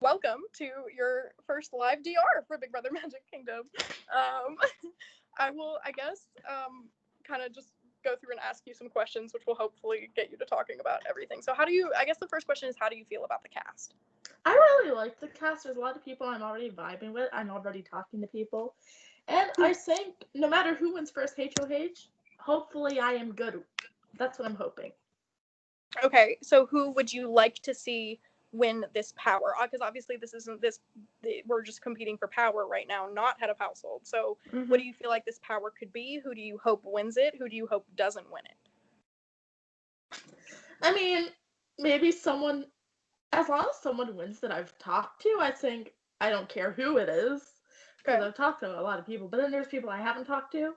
welcome to your first live DR for Big Brother Magic Kingdom. I will, kind of just go through and ask you some questions, which will hopefully get you to talking about everything. So I guess the first question is, how do you feel about the cast? I really like the cast. There's a lot of people I'm already vibing with. I'm already talking to people. And I think no matter who wins first HOH, hopefully I am good. That's what I'm hoping. Okay, so who would you like to see win this power? Because obviously we're just competing for power right now, not head of household. So what do you feel like this power could be? Who do you hope wins it? Who do you hope doesn't win it? I mean, maybe someone, as long as someone wins that I've talked to, I think I don't care who it is. Because I've talked to a lot of people, but then there's people I haven't talked to.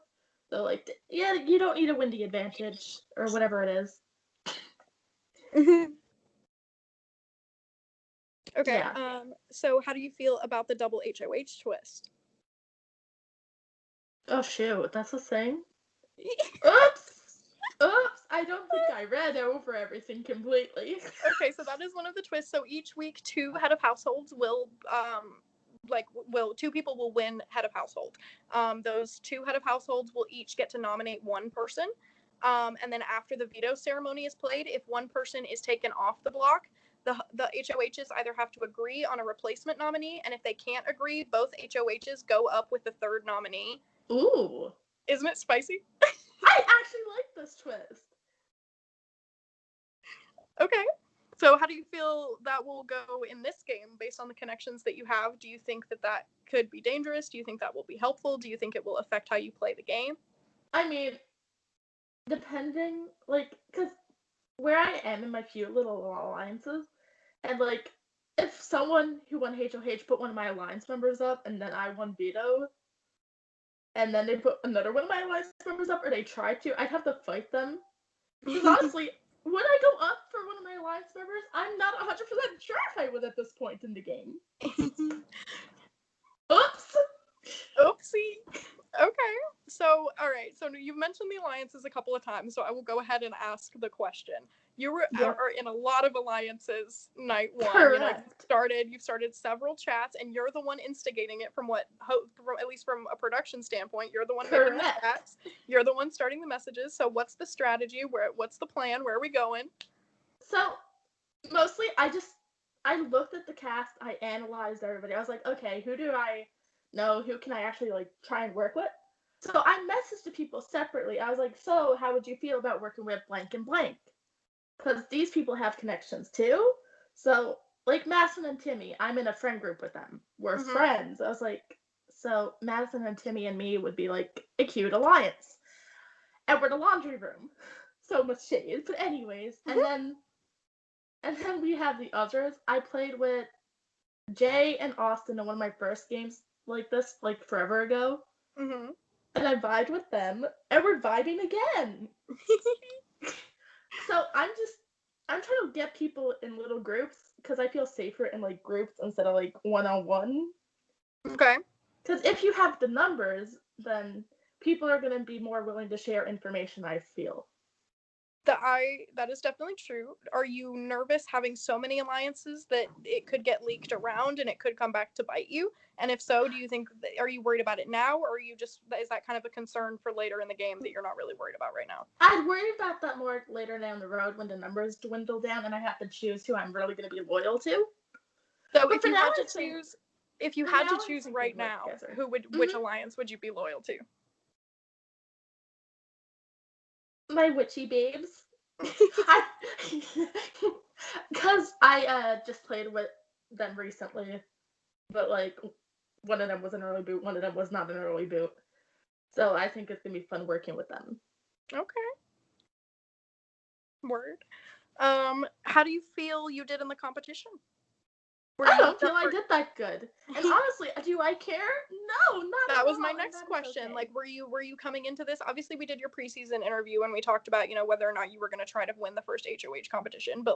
So, like, yeah, you don't need a windy advantage, or whatever it is. Okay, yeah. So how do you feel about the double HOH twist? Oh, shoot, that's a thing? Oops! I don't think I read over everything completely. Okay, so that is one of the twists. So each week, two head of households will two people will win head of household. Those two head of households will each get to nominate one person. And then after the veto ceremony is played, if one person is taken off the block, the HOHs either have to agree on a replacement nominee, and if they can't agree, both HOHs go up with the third nominee. Ooh. Isn't it spicy? I actually like this twist. Okay. So how do you feel that will go in this game based on the connections that you have? Do you think that could be dangerous? Do you think that will be helpful? Do you think it will affect how you play the game? I mean, depending, because where I am in my few little alliances, and, if someone who won HOH put one of my alliance members up, and then I won veto, and then they put another one of my alliance members up, or they tried to, I'd have to fight them. Because honestly, would I go up for one of my alliance members? I'm not 100% sure if I would at this point in the game. Oops! Oopsie. Okay. So, all right. So you've mentioned the alliances a couple of times, so I will go ahead and ask the question. You are in a lot of alliances night one. Correct. You've started several chats, and you're the one instigating it at least from a production standpoint. You're the one making the chats. You're the one starting the messages. So what's the strategy? What's the plan? Where are we going? So, mostly, I looked at the cast, I analyzed everybody. I was like, okay, who do I know? Who can I actually, try and work with? So I messaged the people separately. I was like, so how would you feel about working with blank and blank? Because these people have connections too. So, Madison and Timmy, I'm in a friend group with them. We're friends. I was like, so Madison and Timmy and me would be a cute alliance. And we're in a laundry room. So much shade. But anyways, and then we have the others. I played with Jay and Austin in one of my first games like this, forever ago. Mm-hmm. And I vibed with them, and we're vibing again. So I'm trying to get people in little groups because I feel safer in groups instead of one-on-one. Okay. Because if you have the numbers, then people are going to be more willing to share information, I feel. That is definitely true. Are you nervous having so many alliances that it could get leaked around and it could come back to bite you? And if so, are you worried about it now, or is that kind of a concern for later in the game that you're not really worried about right now? I'd worry about that more later down the road when the numbers dwindle down and I have to choose who I'm really going to be loyal to. So if you had to choose right now, which alliance would you be loyal to? My witchy babes. Because I just played with them recently, but one of them was an early boot, one of them was not an early boot. So I think it's gonna be fun working with them. Okay. Word. How do you feel you did in the competition? I don't feel I did that good. And honestly, do I care? No, not at all. That was my next question. Okay. Were you coming into this? Obviously, we did your preseason interview and we talked about, whether or not you were going to try to win the first HOH competition. But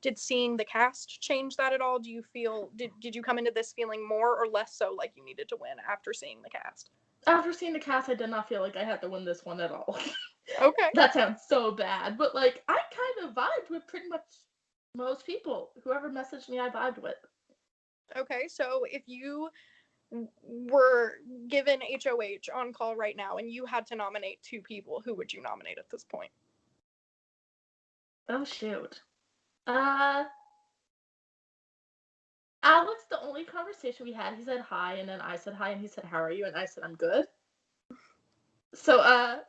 did seeing the cast change that at all? Do you feel did you come into this feeling more or less so like you needed to win after seeing the cast? After seeing the cast, I did not feel like I had to win this one at all. Okay. That sounds so bad, but I kind of vibed with pretty much most people. Whoever messaged me, I vibed with. Okay, so if you were given HOH on call right now and you had to nominate 2 people, who would you nominate at this point? Oh shoot. Uh, Alex, the only conversation we had, he said hi, and then I said hi, and he said, "How are you?" And I said, "I'm good." So,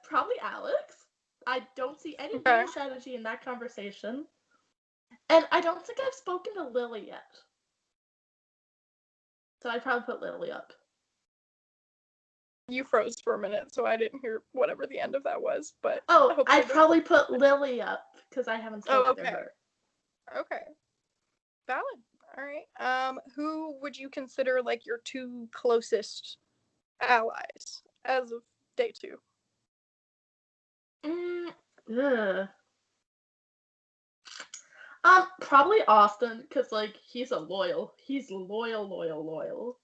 probably Alex. I don't see any Okay. winning strategy in that conversation. And I don't think I've spoken to Lily yet. So I'd probably put Lily up. You froze for a minute, so I didn't hear whatever the end of that was, but Oh, hopefully I'd probably put Lily up because I haven't Oh, spoken to okay. her. Okay. Valid. All right. Who would you consider like your 2 closest allies as of day 2? Ugh. Probably Austin, because, like, he's loyal. He's loyal.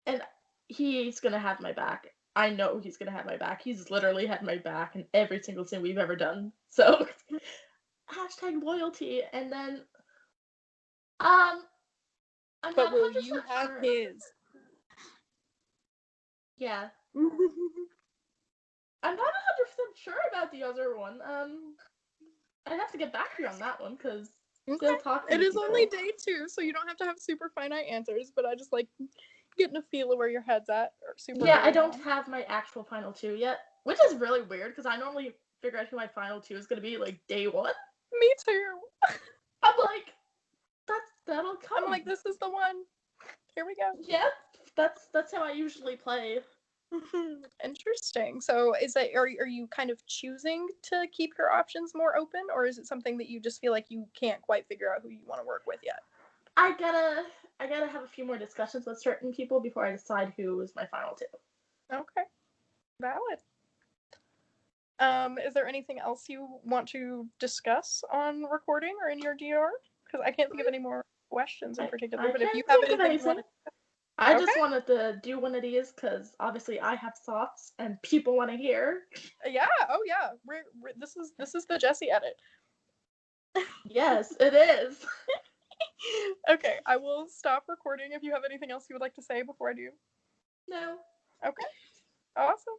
And he's gonna have my back. I know he's gonna have my back. He's literally had my back in every single thing we've ever done. So, hashtag loyalty. And then, I'm But not will 100% you have sure. his? Yeah. I'm not 100% sure about the other one. I'd have to get back to you on that one, because still Okay. talking It to is people. only day 2, so you don't have to have super finite answers, but I just like getting a feel of where your head's at. Or super Yeah, I early don't on. have my actual final 2 yet, which is really weird, because I normally figure out who my final 2 is going to be, like, day 1. Me too. I'm like, that'll come. I'm like, this is the one. Here we go. Yeah, that's how I usually play. Interesting. So are you kind of choosing to keep your options more open, or is it something that you just feel like you can't quite figure out who you want to work with yet? I gotta have a few more discussions with certain people before I decide who is my final 2. Okay. Valid. Is there anything else you want to discuss on recording or in your DR? Because I can't think of any more questions in particular, I but if you can't have think of anything you want anything. to... I Okay. just wanted to do one of these because obviously I have thoughts and people want to hear. Yeah. Oh yeah. This is the Jessie edit. Yes, it is. Okay. I will stop recording if you have anything else you would like to say before I do. No. Okay. Awesome.